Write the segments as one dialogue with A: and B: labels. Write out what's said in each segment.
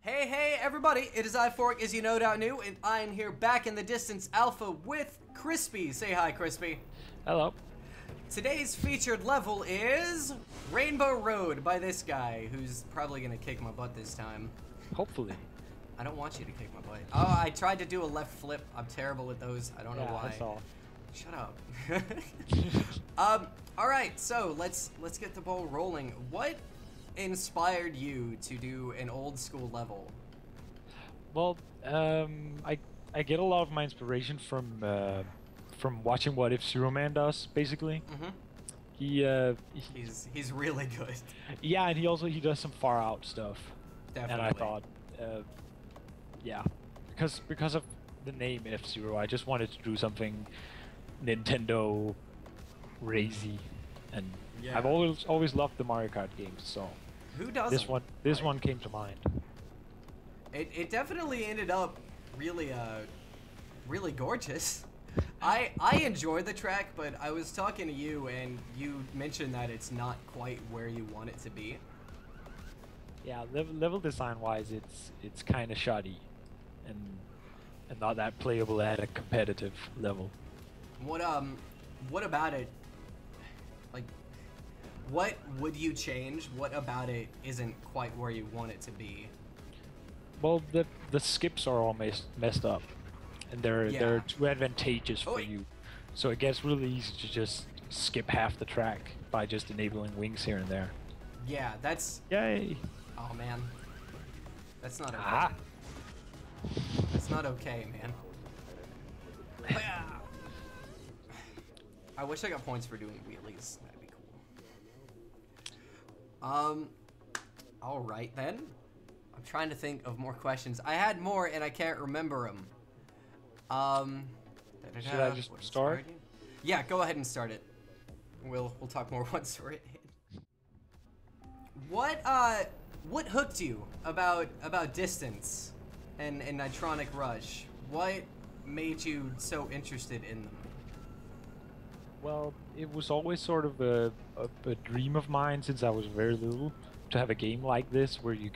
A: Hey everybody, it is I, Fork, as you no doubt knew, and I am here back in the Distance Alpha with Krispy. Say hi, Krispy.
B: Hello.
A: Today's featured level is Rainbow Road by this guy, who's probably gonna kick my butt this time.
B: Hopefully.
A: I don't want you to kick my butt. Oh, I tried to do a left flip. I'm terrible with those. I don't know why.
B: That's all.
A: Shut up. Alright, so let's get the ball rolling. What inspired you to do an old school level?
B: Well, I get a lot of my inspiration from watching what F-Zero Man does, basically.
A: He's really good.
B: Yeah, and he does some far out stuff.
A: Definitely.
B: And I thought, yeah, because of the name F-Zero, I just wanted to do something Nintendo crazy, and
A: yeah.
B: I've always loved the Mario Kart games, so
A: who doesn't?
B: This one came to mind.
A: It definitely ended up really really gorgeous. I enjoy the track, but I was talking to you and you mentioned that it's not quite where you want it to be.
B: Yeah, level design wise, it's kind of shoddy, and not that playable at a competitive level.
A: What about it? Like, what would you change? What about it isn't quite where you want it to be?
B: Well, the skips are all messed up, and they're too advantageous for you. So it gets really easy to just skip half the track by just enabling wings here and there.
A: Yeah, that's...
B: Yay!
A: Oh man, that's not okay.
B: Ah.
A: That's not okay, man. I wish I got points for doing wheelies. That'd be cool. Alright then. I'm trying to think of more questions. I had more and I can't remember them.
B: Should I just start?
A: Yeah, go ahead and start it. We'll talk more once we're in. What hooked you about Distance and Nitronic Rush? What made you so interested in them?
B: Well, it was always sort of a dream of mine since I was very little to have a game like this where you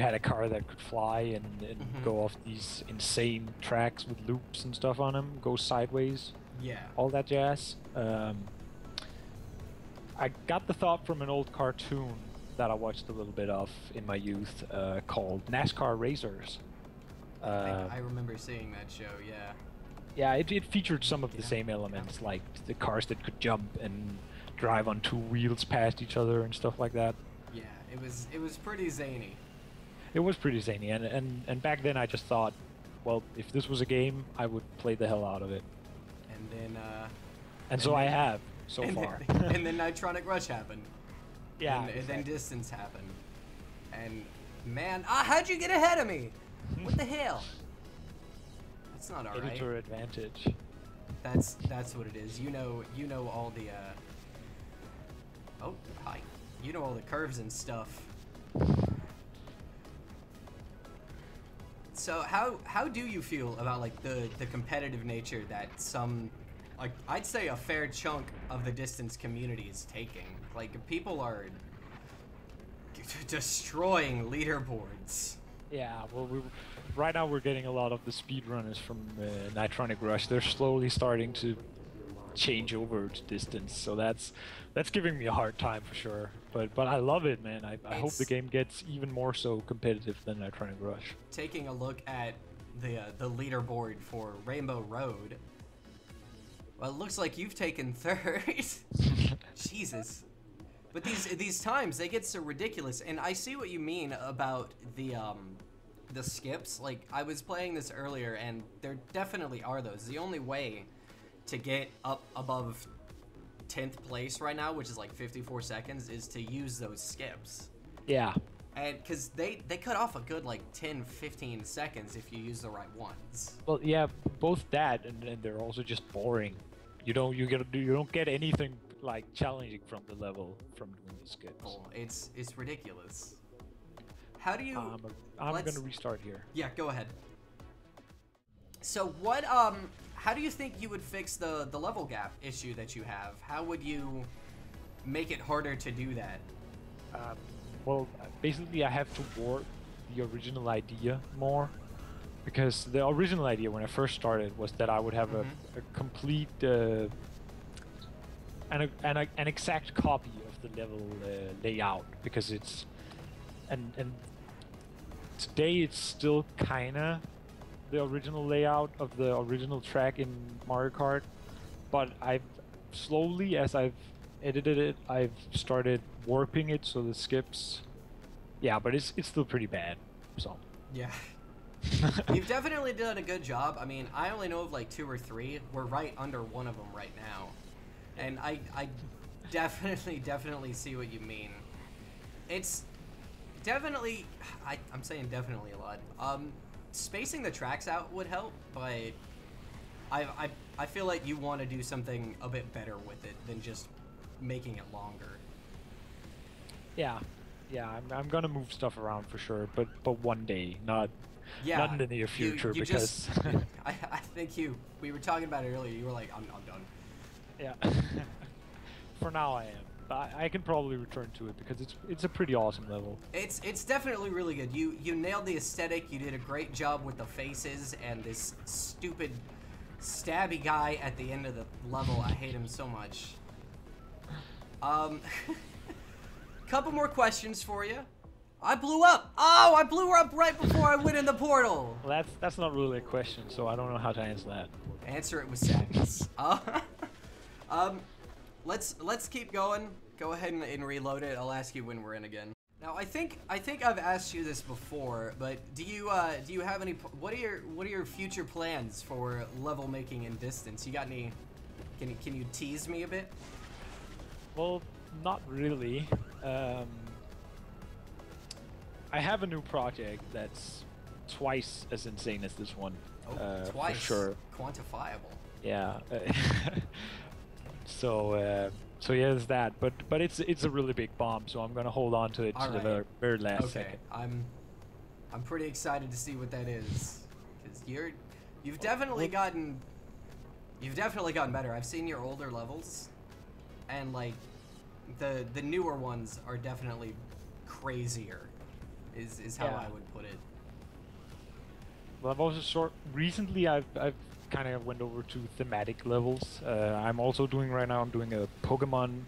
B: had a car that could fly and go off these insane tracks with loops and stuff on them, go sideways.
A: Yeah.
B: All that jazz. I got the thought from an old cartoon that I watched a little bit of in my youth called NASCAR Racers.
A: I remember seeing that show, yeah.
B: Yeah, it featured some of the same elements, like the cars that could jump and drive on two wheels past each other and stuff like that.
A: Yeah, it was pretty zany.
B: It was pretty zany, and back then I just thought, well, if this was a game, I would play the hell out of it.
A: And then,
B: so I have, so far.
A: And then Nitronic Rush happened.
B: Yeah,
A: and then Distance happened. And, man, how'd you get ahead of me? What the hell? That's not alright.
B: Editor advantage.
A: That's what it is. You know all the, oh, hi. You know all the curves and stuff. So how do you feel about like the competitive nature that some, like, I'd say a fair chunk of the Distance community is taking? Like, people are destroying leaderboards.
B: Yeah, well, right now we're getting a lot of the speedrunners from Nitronic Rush. They're slowly starting to change over to Distance, so that's giving me a hard time for sure. But I love it, man. I hope the game gets even more so competitive than Nitronic Rush.
A: Taking a look at the leaderboard for Rainbow Road, well, it looks like you've taken third. Jesus. But these times, they get so ridiculous, and I see what you mean about the skips. Like, I was playing this earlier, and there definitely are those. The only way to get up above 10th place right now, which is like 54 seconds, is to use those skips.
B: Yeah.
A: And because they cut off a good like 10-15 seconds if you use the right ones.
B: Well, yeah, both that and they're also just boring. You don't get anything like challenging from the level from doing the skips.
A: Oh, it's ridiculous. How do you?
B: I'm gonna restart here.
A: Yeah, go ahead. So what? How do you think you would fix the level gap issue that you have? How would you make it harder to do that?
B: Well, basically I have to warp the original idea more, because the original idea when I first started was that I would have a complete an exact copy of the level layout, because it's and today it's still kinda the original layout of the original track in Mario Kart, but I've slowly, as I've edited it, I've started warping it so the skips. Yeah, but it's still pretty bad. So.
A: Yeah. You've definitely done a good job. I mean, I only know of like 2 or 3. We're right under one of them right now. And I definitely see what you mean. It's definitely, I'm saying definitely a lot. Spacing the tracks out would help, but I feel like you want to do something a bit better with it than just making it longer.
B: Yeah, I'm gonna move stuff around for sure, but one day, not in the near future, because
A: I think we were talking about it earlier. You were like, I'm done.
B: Yeah. For now I am. But I can probably return to it because it's a pretty awesome level.
A: It's definitely really good. You nailed the aesthetic. You did a great job with the faces and this stupid stabby guy at the end of the level. I hate him so much. Couple more questions for you. I blew up. Oh, I blew her up right before I went in the portal.
B: Well, that's not really a question, so I don't know how to answer that.
A: Answer it with sadness. Let's keep going. Go ahead and reload it. I'll ask you when we're in again. Now, I think I've asked you this before, but do you have any? What are your future plans for level making and distance? You got any? Can you tease me a bit?
B: Well, not really. I have a new project that's twice as insane as this one.
A: Oh, twice.
B: For sure.
A: Quantifiable.
B: Yeah. So yeah, there's that. But it's a really big bomb, so I'm gonna hold on to it to the very last second.
A: I'm pretty excited to see what that is, because you've definitely gotten better. I've seen your older levels, and like the newer ones are definitely crazier. Is how I would put it.
B: Well, I've also recently I've kind of went over to thematic levels. I'm also doing right now. I'm doing a Pokemon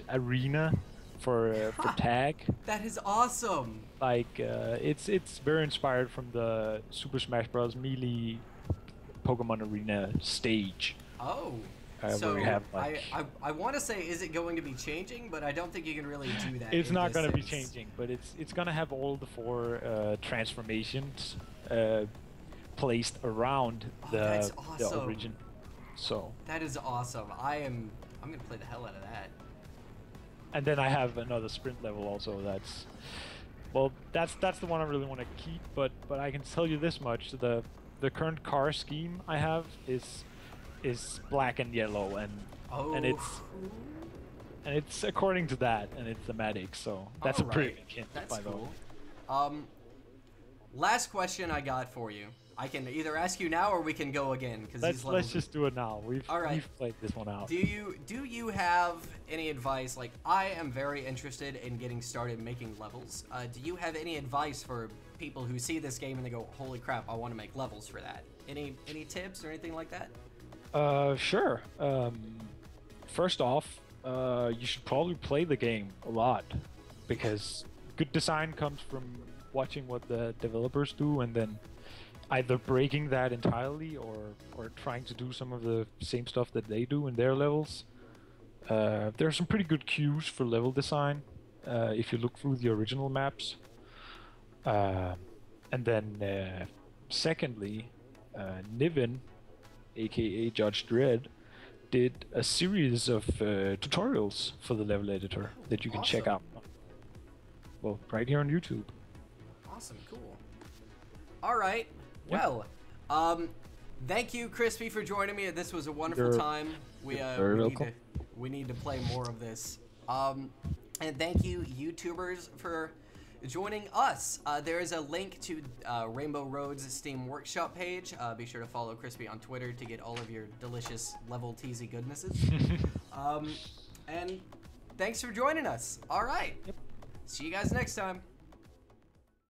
B: arena for tag.
A: That is awesome.
B: Like it's very inspired from the Super Smash Bros. Melee Pokemon arena stage.
A: Oh.
B: So where we have, like,
A: I want to say, is it going to be changing? But I don't think you can really do that.
B: It's not going to be changing, but it's going to have all the 4 transformations placed around the origin. So
A: that is awesome. I'm gonna play the hell out of that.
B: And then I have another sprint level also. That's the one I really want to keep. But I can tell you this much: the current car scheme I have is black and yellow, and it's according to that, and it's thematic. So that's a pretty big hint.
A: That's cool. Last question I got for you. I can either ask you now or we can go again, because
B: let's just do it now. We've played this one out.
A: Do you have any advice? Like, I am very interested in getting started making levels. Do you have any advice for people who see this game and they go, "Holy crap, I want to make levels for that"? Any tips or anything like that?
B: Sure. First off, you should probably play the game a lot, because good design comes from watching what the developers do and then either breaking that entirely or trying to do some of the same stuff that they do in their levels. There are some pretty good cues for level design if you look through the original maps. And then secondly, Niven, aka Judge Dredd, did a series of tutorials for the level editor that you can check out. Well, right here on YouTube.
A: Awesome, cool. All right. Well, thank you, Krispy, for joining me. This was a wonderful time. We need to play more of this. And thank you, YouTubers, for joining us. There is a link to Rainbow Road's Steam Workshop page. Be sure to follow Krispy on Twitter to get all of your delicious level teasy goodnesses. And thanks for joining us. All right.
B: Yep.
A: See you guys next time.